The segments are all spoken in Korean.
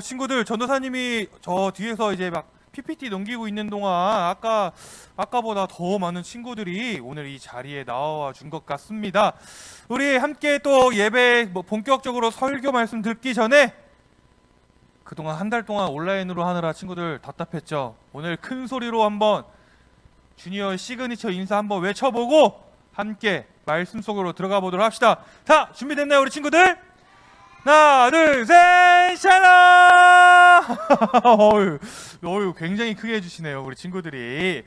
친구들, 전도사님이 저 뒤에서 이제 막 PPT 넘기고 있는 동안 아까보다 더 많은 친구들이 오늘 이 자리에 나와 준 것 같습니다. 우리 함께 또 예배 본격적으로 설교 말씀 듣기 전에 그동안 한 달 동안 온라인으로 하느라 친구들 답답했죠. 오늘 큰 소리로 한번 주니어 시그니처 인사 한번 외쳐보고 함께 말씀 속으로 들어가 보도록 합시다. 자, 준비됐나요 우리 친구들? 하나 둘 셋 샬롬. 어휴 굉장히 크게 해주시네요 우리 친구들이.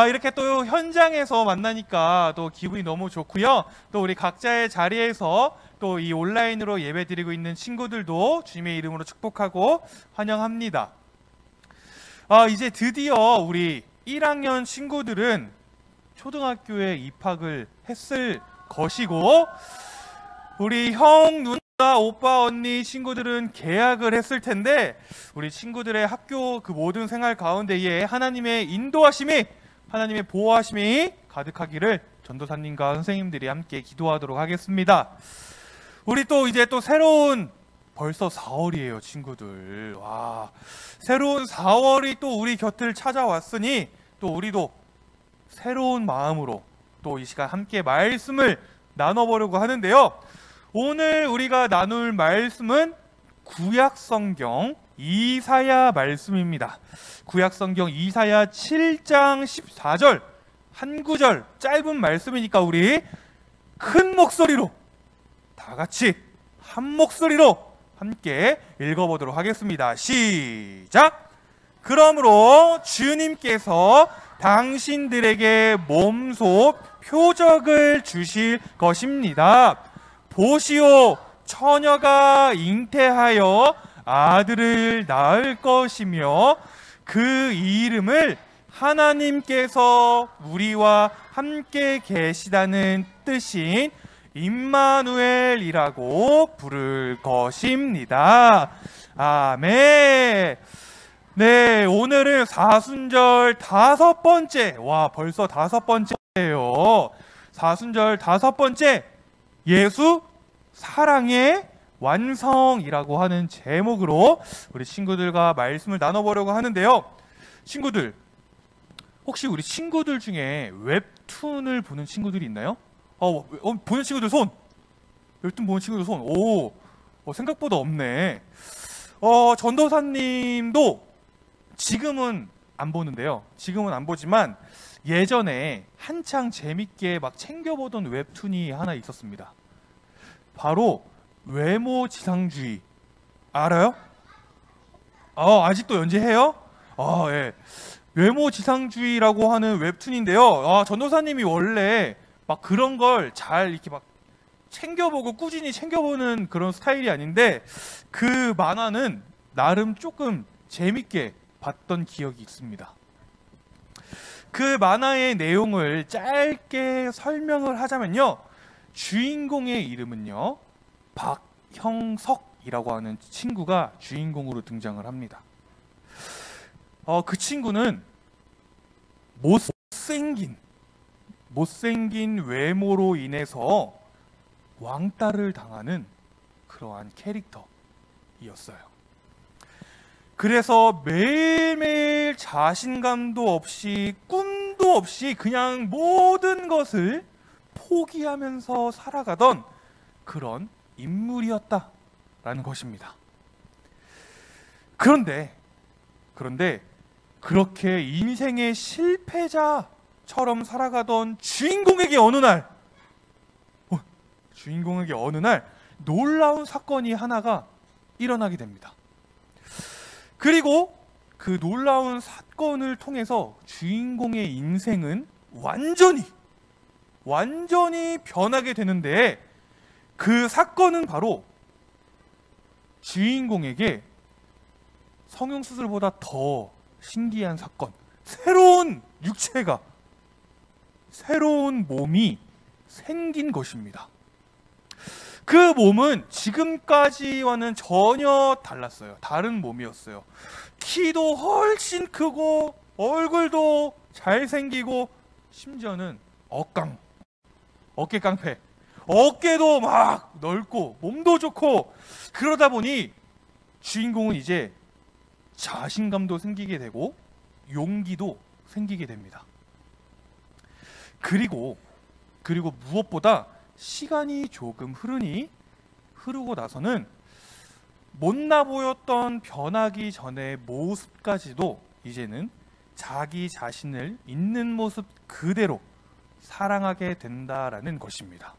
이렇게 또 현장에서 만나니까 또 기분이 너무 좋고요. 또 우리 각자의 자리에서 또 이 온라인으로 예배 드리고 있는 친구들도 주님의 이름으로 축복하고 환영합니다. 이제 드디어 우리 1학년 친구들은 초등학교에 입학을 했을 것이고, 우리 형, 누나, 오빠, 언니 친구들은 개학을 했을 텐데, 우리 친구들의 학교 그 모든 생활 가운데에 하나님의 인도하심이, 하나님의 보호하심이 가득하기를 전도사님과 선생님들이 함께 기도하도록 하겠습니다. 우리 또 이제 또 새로운, 벌써 4월이에요 친구들. 와, 새로운 4월이 또 우리 곁을 찾아왔으니 또 우리도 새로운 마음으로 또 이 시간 함께 말씀을 나눠보려고 하는데요. 오늘 우리가 나눌 말씀은 구약성경 이사야 말씀입니다. 구약성경 이사야 7장 14절 한 구절 짧은 말씀이니까 우리 큰 목소리로 다 같이 한 목소리로 함께 읽어보도록 하겠습니다. 시작! 그러므로 주님께서 당신들에게 몸소 표적을 주실 것입니다. 보시오, 처녀가 잉태하여 아들을 낳을 것이며 그 이름을 하나님께서 우리와 함께 계시다는 뜻인 임마누엘이라고 부를 것입니다. 아멘. 네, 오늘은 사순절 5번째. 와, 벌써 5번째예요. 사순절 5번째, 예수 사랑의 완성이라고 하는 제목으로 우리 친구들과 말씀을 나눠보려고 하는데요. 친구들, 혹시 우리 친구들 중에 웹툰을 보는 친구들이 있나요? 보는 친구들 손! 웹툰 보는 친구들 손! 생각보다 없네. 전도사님도 지금은 안 보는데요. 지금은 안 보지만 예전에 한창 재밌게 막 챙겨보던 웹툰이 하나 있었습니다. 바로 외모지상주의. 알아요? 아직도 연재해요? 예. 외모지상주의라고 하는 웹툰인데요. 전도사님이 원래 막 그런 걸 잘 이렇게 막 챙겨보고 꾸준히 챙겨보는 그런 스타일이 아닌데, 그 만화는 나름 조금 재밌게 봤던 기억이 있습니다. 그 만화의 내용을 짧게 설명을 하자면요, 주인공의 이름은요 박형석이라고 하는 친구가 주인공으로 등장을 합니다. 그 친구는 못생긴 외모로 인해서 왕따를 당하는 그러한 캐릭터이었어요. 그래서 매일매일 자신감도 없이 꿈도 없이 그냥 모든 것을 포기하면서 살아가던 그런 인물이었다라는 것입니다. 그런데 그렇게 인생의 실패자처럼 살아가던 주인공에게 어느 날 놀라운 사건이 하나가 일어나게 됩니다. 그리고 그 놀라운 사건을 통해서 주인공의 인생은 완전히 변하게 되는데, 그 사건은 바로 주인공에게 성형수술보다 더 신기한 사건, 새로운 육체가, 새로운 몸이 생긴 것입니다. 그 몸은 지금까지와는 전혀 달랐어요. 다른 몸이었어요. 키도 훨씬 크고 얼굴도 잘생기고 심지어는 어깨 깡패, 어깨도 막 넓고 몸도 좋고, 그러다 보니 주인공은 이제 자신감도 생기게 되고 용기도 생기게 됩니다. 그리고 무엇보다 시간이 조금 흐르고 나서는 못나 보였던 변하기 전의 모습까지도 이제는 자기 자신을 있는 모습 그대로 사랑하게 된다라는 것입니다.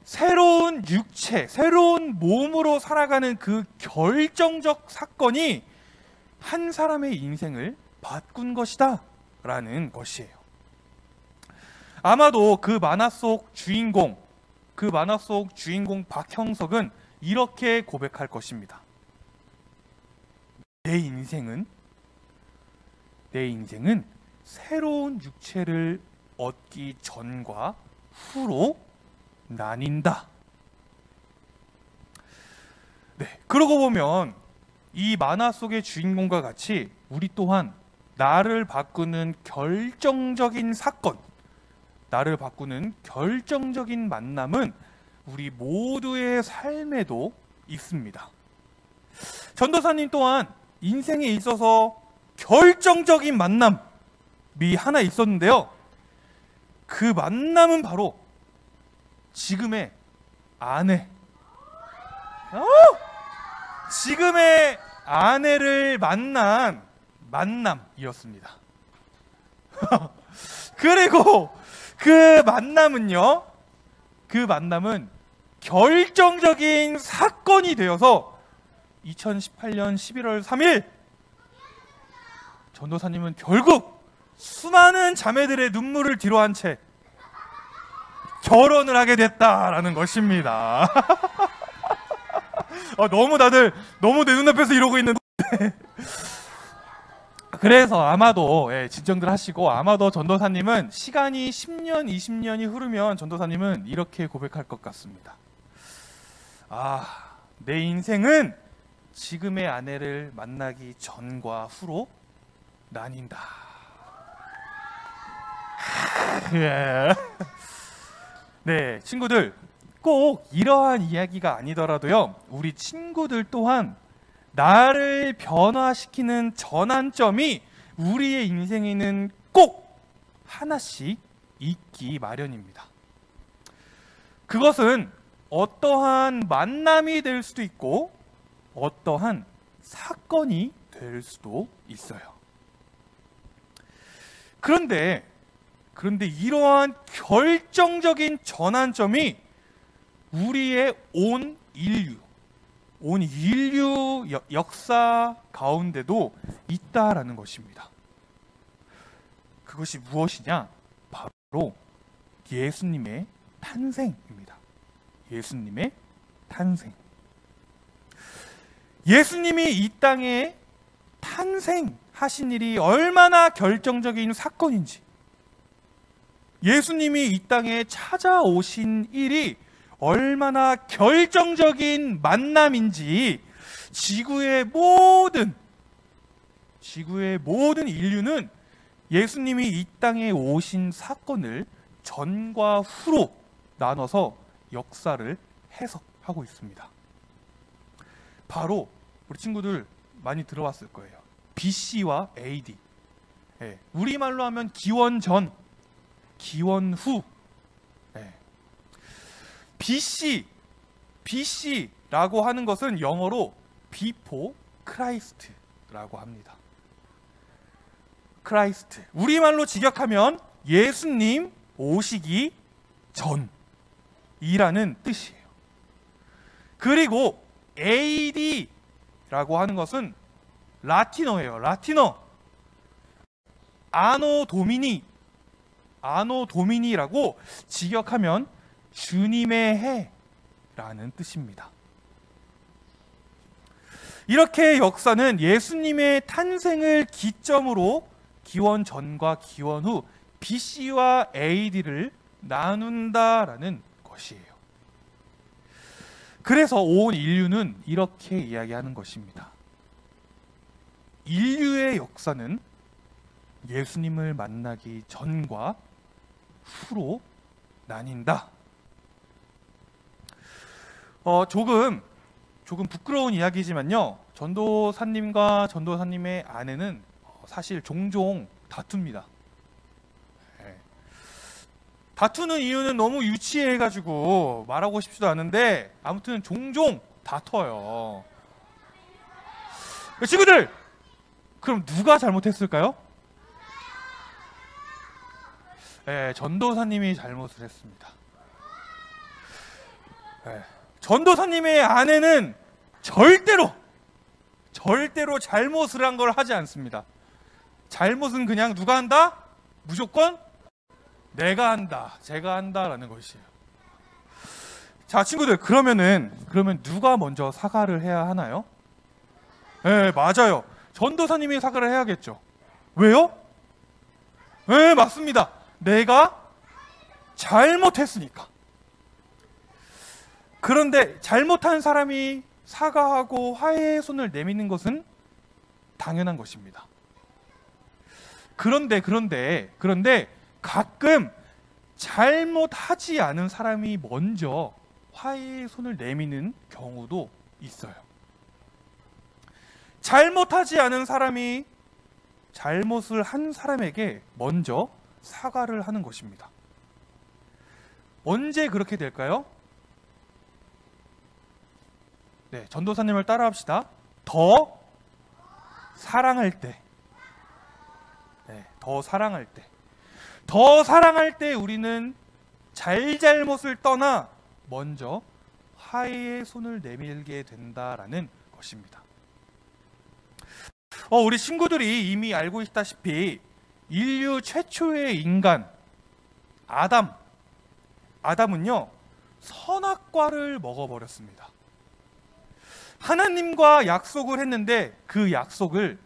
새로운 육체, 새로운 몸으로 살아가는 그 결정적 사건이 한 사람의 인생을 바꾼 것이다 라는 것이에요. 아마도 그 만화 속 주인공 박형석은 이렇게 고백할 것입니다. 내 인생은 새로운 육체를 얻기 전과 후로 나뉜다. 네, 그러고 보면 이 만화 속의 주인공과 같이 우리 또한 나를 바꾸는 결정적인 사건, 나를 바꾸는 결정적인 만남은 우리 모두의 삶에도 있습니다. 전도사님 또한 인생에 있어서 결정적인 만남이 하나 있었는데요. 그 만남은 바로 지금의 아내를 만난 만남이었습니다. 그리고 그 만남은 결정적인 사건이 되어서 2018년 11월 3일 전도사님은 결국 수많은 자매들의 눈물을 뒤로한 채 결혼을 하게 됐다라는 것입니다. 다들 너무 내 눈앞에서 이러고 있는데 그래서 아마도 진정들 하시고, 아마도 전도사님은 시간이 10년, 20년이 흐르면 전도사님은 이렇게 고백할 것 같습니다. 내 인생은 지금의 아내를 만나기 전과 후로 나뉜다. 네, 친구들, 꼭 이러한 이야기가 아니더라도요, 우리 친구들 또한 나를 변화시키는 전환점이 우리의 인생에는 꼭 하나씩 있기 마련입니다. 그것은 어떠한 만남이 될 수도 있고 어떠한 사건이 될 수도 있어요. 그런데 이러한 결정적인 전환점이 우리의 온 인류 역사 가운데도 있다라는 것입니다. 그것이 무엇이냐? 바로 예수님의 탄생입니다. 예수님의 탄생. 예수님이 이 땅에 탄생하신 일이 얼마나 결정적인 사건인지, 예수님이 이 땅에 찾아오신 일이 얼마나 결정적인 만남인지 지구의 모든 인류는 예수님이 이 땅에 오신 사건을 전과 후로 나눠서 역사를 해석하고 있습니다. 바로 우리 친구들 많이 들어봤을 거예요. BC와 AD. 우리말로 하면 기원 전, 기원 후. BC라고 하는 것은 영어로 Before Christ라고 합니다. 크라이스트. 우리말로 직역하면 예수님 오시기 전이라는 뜻이에요. 그리고 AD라고 하는 것은 라틴어예요. 라틴어. 아노 도미니라고 직역하면 주님의 해라는 뜻입니다. 이렇게 역사는 예수님의 탄생을 기점으로 기원 전과 기원 후 BC와 AD를 나눈다라는 것이에요. 그래서 온 인류는 이렇게 이야기하는 것입니다. 인류의 역사는 예수님을 만나기 전과 후로 나뉜다. 조금 부끄러운 이야기지만요, 전도사님과 전도사님의 아내는 사실 종종 다툽니다. 네. 다투는 이유는 너무 유치해가지고 말하고 싶지도 않은데 아무튼 종종 다퉈요. 친구들, 그럼 누가 잘못했을까요? 네, 전도사님이 잘못을 했습니다. 네. 전도사님의 아내는 절대로 잘못을 한 걸 하지 않습니다. 잘못은 그냥 누가 한다? 무조건 내가 한다, 제가 한다라는 것이에요. 자, 친구들, 그러면 누가 먼저 사과를 해야 하나요? 네, 맞아요. 전도사님이 사과를 해야겠죠. 왜요? 네, 맞습니다. 내가 잘못했으니까. 그런데 잘못한 사람이 사과하고 화해의 손을 내미는 것은 당연한 것입니다. 그런데 가끔 잘못하지 않은 사람이 먼저 화해의 손을 내미는 경우도 있어요. 잘못하지 않은 사람이 잘못을 한 사람에게 먼저 사과를 하는 것입니다. 언제 그렇게 될까요? 네, 전도사님을 따라합시다. 더 사랑할 때. 네, 더 사랑할 때. 더 사랑할 때 우리는 잘못을 떠나 먼저 화해의 손을 내밀게 된다라는 것입니다. 우리 친구들이 이미 알고 있다시피 인류 최초의 인간 아담은요, 선악과를 먹어버렸습니다. 하나님과 약속을 했는데 그 약속을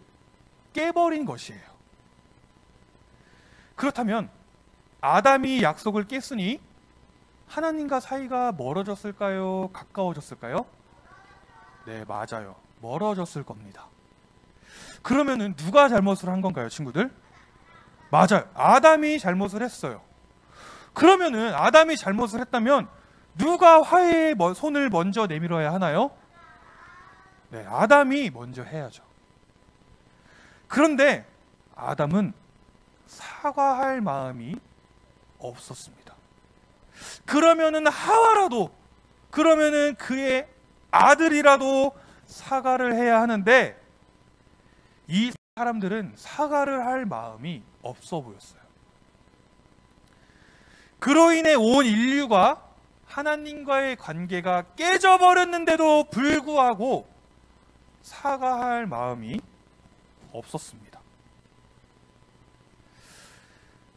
깨버린 것이에요. 그렇다면 아담이 약속을 깼으니 하나님과 사이가 멀어졌을까요? 가까워졌을까요? 네, 맞아요. 멀어졌을 겁니다. 그러면은 누가 잘못을 한 건가요, 친구들? 맞아요. 아담이 잘못을 했어요. 그러면은 아담이 잘못을 했다면 누가 화해의 손을 먼저 내밀어야 하나요? 네, 아담이 먼저 해야죠. 그런데 아담은 사과할 마음이 없었습니다. 그러면은 그러면은 그의 아들이라도 사과를 해야 하는데 이 사람들은 사과를 할 마음이 없어 보였어요. 그로 인해 온 인류가 하나님과의 관계가 깨져버렸는데도 불구하고 사과할 마음이 없었습니다.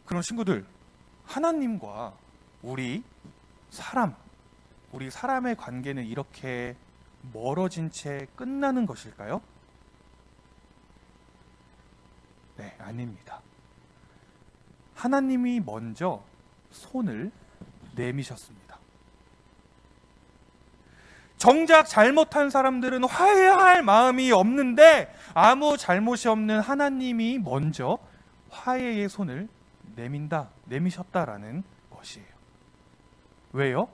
그럼 친구들, 하나님과 우리 사람의 관계는 이렇게 멀어진 채 끝나는 것일까요? 네, 아닙니다. 하나님이 먼저 손을 내미셨습니다. 정작 잘못한 사람들은 화해할 마음이 없는데 아무 잘못이 없는 하나님이 먼저 화해의 손을 내미셨다라는 것이에요. 왜요?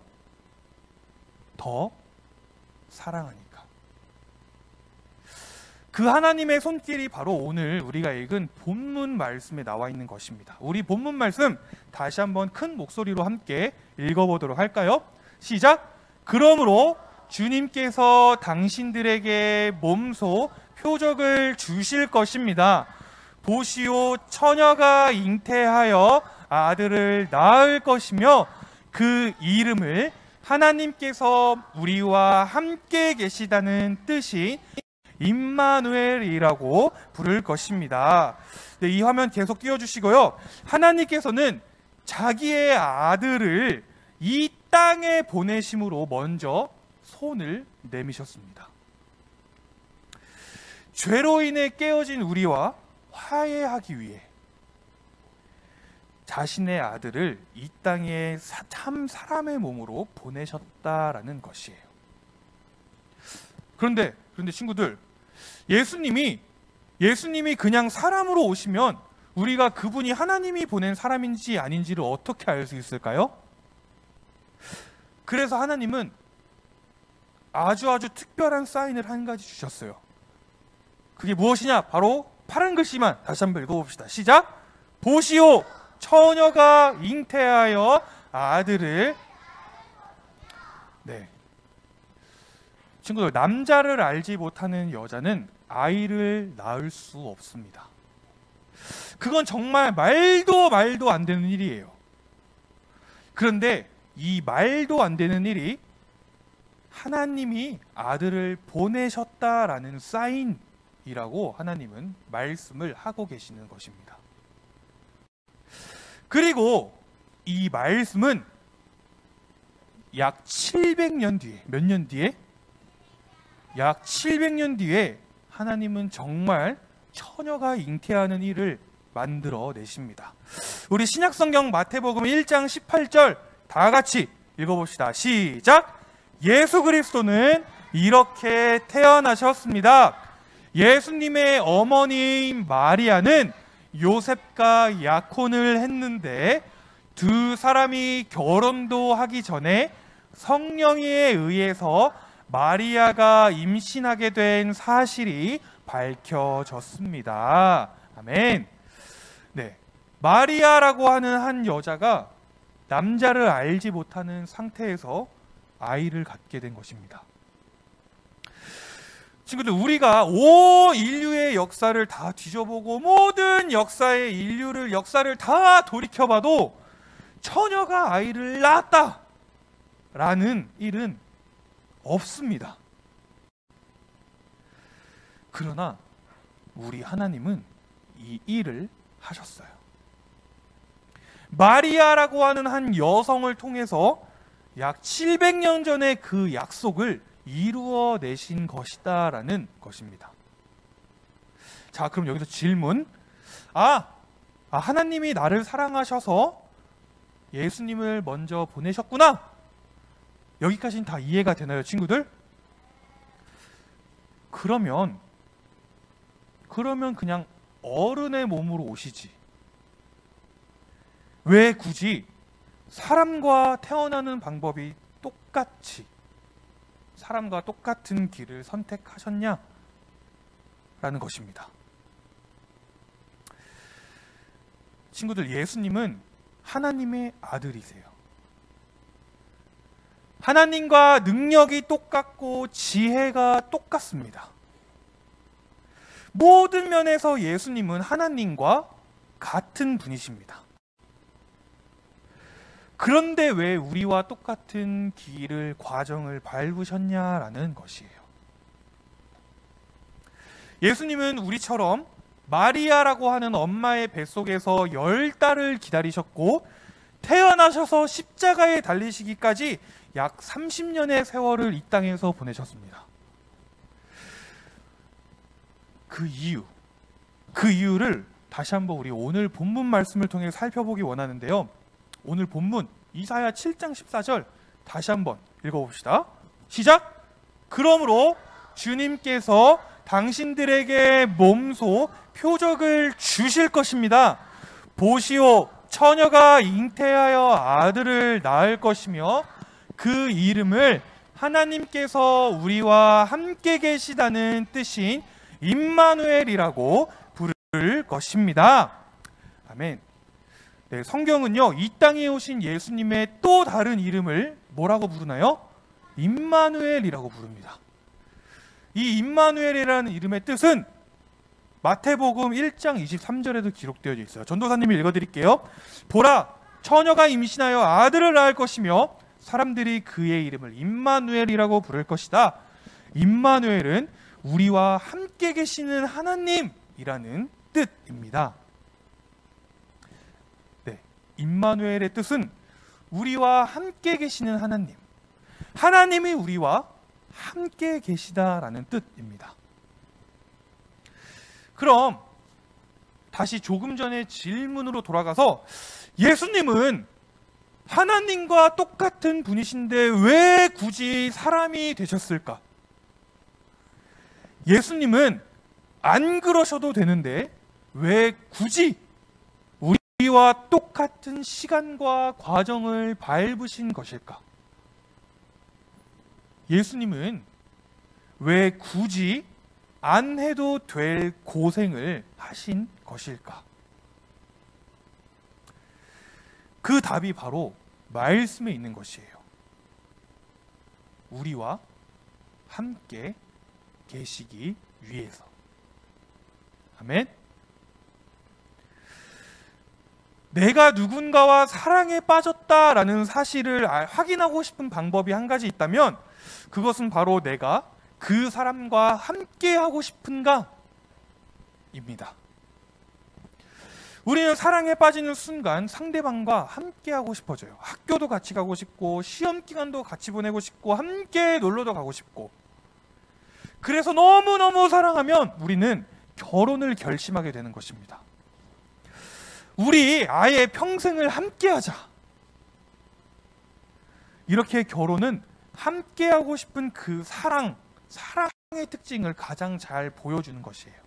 더 사랑하니까. 그 하나님의 손길이 바로 오늘 우리가 읽은 본문 말씀에 나와 있는 것입니다. 우리 본문 말씀 다시 한번 큰 목소리로 함께 읽어보도록 할까요? 시작! 그러므로 주님께서 당신들에게 몸소 표적을 주실 것입니다. 보시오, 처녀가 잉태하여 아들을 낳을 것이며 그 이름을 하나님께서 우리와 함께 계시다는 뜻이 임마누엘이라고 부를 것입니다. 네, 이 화면 계속 띄워주시고요. 하나님께서는 자기의 아들을 이 땅에 보내심으로 먼저 손을 내미셨습니다. 죄로 인해 깨어진 우리와 화해하기 위해 자신의 아들을 이 땅에 참 사람의 몸으로 보내셨다라는 것이에요. 그런데 친구들, 예수님이 그냥 사람으로 오시면 우리가 그분이 하나님이 보낸 사람인지 아닌지를 어떻게 알 수 있을까요? 그래서 하나님은 아주 특별한 사인을 한 가지 주셨어요. 그게 무엇이냐? 바로 파란 글씨만 다시 한번 읽어봅시다. 시작! 보시오! 처녀가 잉태하여 아들을. 네, 친구들, 남자를 알지 못하는 여자는 아이를 낳을 수 없습니다. 그건 정말 말도 안 되는 일이에요. 그런데 이 말도 안 되는 일이 하나님이 아들을 보내셨다라는 사인이라고 하나님은 말씀을 하고 계시는 것입니다. 그리고 이 말씀은 약 700년 뒤에, 몇 년 뒤에? 약 700년 뒤에 하나님은 정말 처녀가 잉태하는 일을 만들어 내십니다. 우리 신약성경 마태복음 1장 18절 다 같이 읽어봅시다. 시작! 예수 그리스도는 이렇게 태어나셨습니다. 예수님의 어머니인 마리아는 요셉과 약혼을 했는데 두 사람이 결혼도 하기 전에 성령에 의해서 마리아가 임신하게 된 사실이 밝혀졌습니다. 아멘. 네, 마리아라고 하는 한 여자가 남자를 알지 못하는 상태에서 아이를 갖게 된 것입니다. 친구들, 우리가 온 인류의 역사를 다 뒤져보고 모든 역사를 다 돌이켜봐도 처녀가 아이를 낳았다 라는 일은 없습니다. 그러나 우리 하나님은 이 일을 하셨어요. 마리아라고 하는 한 여성을 통해서 약 700년 전에 그 약속을 이루어내신 것이다 라는 것입니다. 자, 그럼 여기서 질문. 하나님이 나를 사랑하셔서 예수님을 먼저 보내셨구나. 여기까지는 다 이해가 되나요, 친구들? 그러면 그냥 어른의 몸으로 오시지. 왜 굳이 사람과 태어나는 방법이 똑같이 사람과 똑같은 길을 선택하셨냐? 라는 것입니다. 친구들, 예수님은 하나님의 아들이세요. 하나님과 능력이 똑같고 지혜가 똑같습니다. 모든 면에서 예수님은 하나님과 같은 분이십니다. 그런데 왜 우리와 똑같은 과정을 밟으셨냐라는 것이에요. 예수님은 우리처럼 마리아라고 하는 엄마의 뱃속에서 10달을 기다리셨고 태어나셔서 십자가에 달리시기까지 약 30년의 세월을 이 땅에서 보내셨습니다. 그 이유를 다시 한번 우리 오늘 본문 말씀을 통해 살펴보기 원하는데요. 오늘 본문 이사야 7장 14절 다시 한번 읽어봅시다. 시작! 그러므로 주님께서 당신들에게 몸소 표적을 주실 것입니다. 보시오, 처녀가 잉태하여 아들을 낳을 것이며 그 이름을 하나님께서 우리와 함께 계시다는 뜻인 임마누엘이라고 부를 것입니다. 아멘. 네, 성경은요, 이 땅에 오신 예수님의 또 다른 이름을 뭐라고 부르나요? 임마누엘이라고 부릅니다. 이 임마누엘이라는 이름의 뜻은 마태복음 1장 23절에도 기록되어 있어요. 전도사님이 읽어드릴게요. 보라, 처녀가 임신하여 아들을 낳을 것이며 사람들이 그의 이름을 임마누엘이라고 부를 것이다. 임마누엘은 우리와 함께 계시는 하나님이라는 뜻입니다. 네, 임마누엘의 뜻은 우리와 함께 계시는 하나님, 하나님이 우리와 함께 계시다라는 뜻입니다. 그럼 다시 조금 전에 질문으로 돌아가서 예수님은 하나님과 똑같은 분이신데 왜 굳이 사람이 되셨을까? 예수님은 안 그러셔도 되는데 왜 굳이 우리와 똑같은 시간과 과정을 밟으신 것일까? 예수님은 왜 굳이 안 해도 될 고생을 하신 것일까? 그 답이 바로 말씀에 있는 것이에요. 우리와 함께 계시기 위해서. 아멘. 내가 누군가와 사랑에 빠졌다라는 사실을 확인하고 싶은 방법이 한 가지 있다면 그것은 바로 내가 그 사람과 함께 하고 싶은가? 입니다. 우리는 사랑에 빠지는 순간 상대방과 함께 하고 싶어져요. 학교도 같이 가고 싶고 시험 기간도 같이 보내고 싶고 함께 놀러도 가고 싶고, 그래서 너무너무 사랑하면 우리는 결혼을 결심하게 되는 것입니다. 우리 아예 평생을 함께 하자. 이렇게 결혼은 함께 하고 싶은 그 사랑의 특징을 가장 잘 보여주는 것이에요.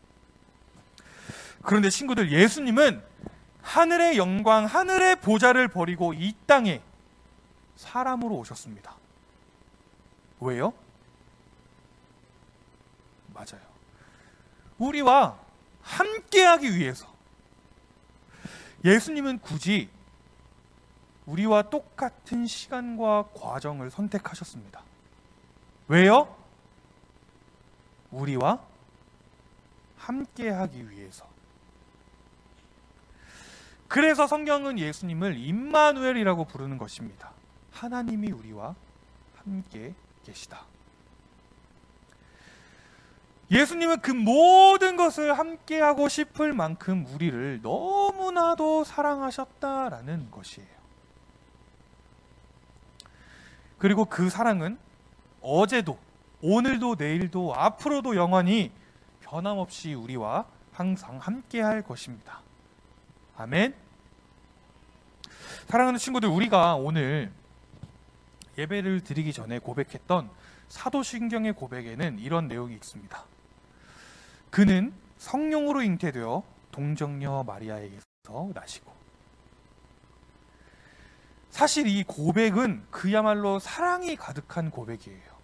그런데 친구들, 예수님은 하늘의 영광, 하늘의 보좌를 버리고 이 땅에 사람으로 오셨습니다. 왜요? 맞아요. 우리와 함께하기 위해서. 예수님은 굳이 우리와 똑같은 시간과 과정을 선택하셨습니다. 왜요? 우리와 함께하기 위해서. 그래서 성경은 예수님을 임마누엘이라고 부르는 것입니다. 하나님이 우리와 함께 계시다. 예수님은 그 모든 것을 함께하고 싶을 만큼 우리를 너무나도 사랑하셨다라는 것이에요. 그리고 그 사랑은 어제도, 오늘도, 내일도, 앞으로도 영원히 변함없이 우리와 항상 함께할 것입니다. 아멘. 사랑하는 친구들, 우리가 오늘 예배를 드리기 전에 고백했던 사도신경의 고백에는 이런 내용이 있습니다. 그는 성령으로 잉태되어 동정녀 마리아에게서 나시고. 사실 이 고백은 그야말로 사랑이 가득한 고백이에요.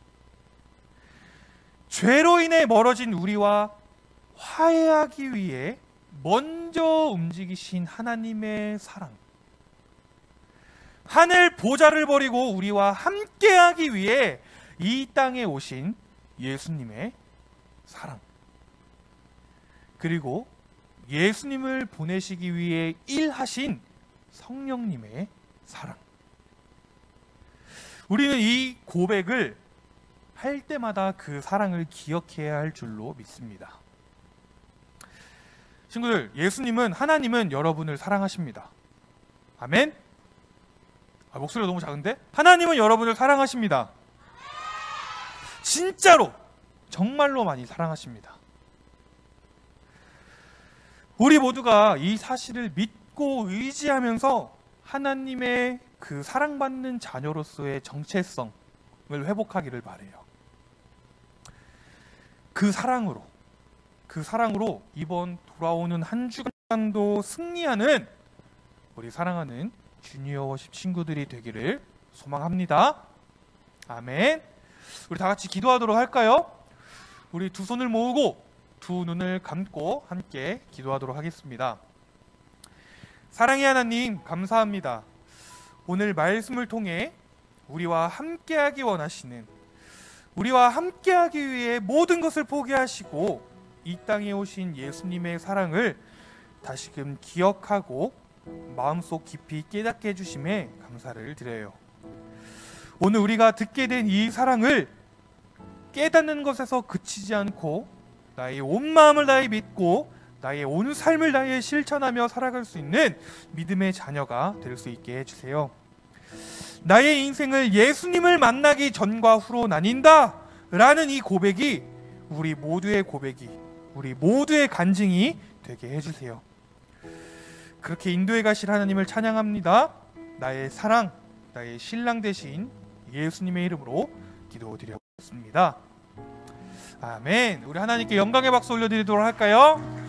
죄로 인해 멀어진 우리와 화해하기 위해 먼저 움직이신 하나님의 사랑, 하늘 보좌를 버리고 우리와 함께하기 위해 이 땅에 오신 예수님의 사랑, 그리고 예수님을 보내시기 위해 일하신 성령님의 사랑. 우리는 이 고백을 할 때마다 그 사랑을 기억해야 할 줄로 믿습니다. 친구들, 예수님은, 하나님은 여러분을 사랑하십니다. 아멘? 목소리가 너무 작은데? 하나님은 여러분을 사랑하십니다. 진짜로, 정말로 많이 사랑하십니다. 우리 모두가 이 사실을 믿고 의지하면서 하나님의 그 사랑받는 자녀로서의 정체성을 회복하기를 바라요. 그 사랑으로 이번 돌아오는 한 주간도 승리하는 우리 사랑하는 주니어 워십 친구들이 되기를 소망합니다. 아멘. 우리 다 같이 기도하도록 할까요? 우리 두 손을 모으고 두 눈을 감고 함께 기도하도록 하겠습니다. 사랑의 하나님, 감사합니다. 오늘 말씀을 통해 우리와 함께하기 원하시는, 우리와 함께하기 위해 모든 것을 포기하시고 이 땅에 오신 예수님의 사랑을 다시금 기억하고 마음속 깊이 깨닫게 해주심에 감사를 드려요. 오늘 우리가 듣게 된 이 사랑을 깨닫는 것에서 그치지 않고 나의 온 마음을 다해 믿고 나의 온 삶을 다해 실천하며 살아갈 수 있는 믿음의 자녀가 될 수 있게 해주세요. 나의 인생을 예수님을 만나기 전과 후로 나뉜다 라는 이 고백이 우리 모두의 고백이, 우리 모두의 간증이 되게 해주세요. 그렇게 인도해 가실 하나님을 찬양합니다. 나의 사랑, 나의 신랑 되신 예수님의 이름으로 기도드렸습니다. 아멘. 우리 하나님께 영광의 박수 올려드리도록 할까요?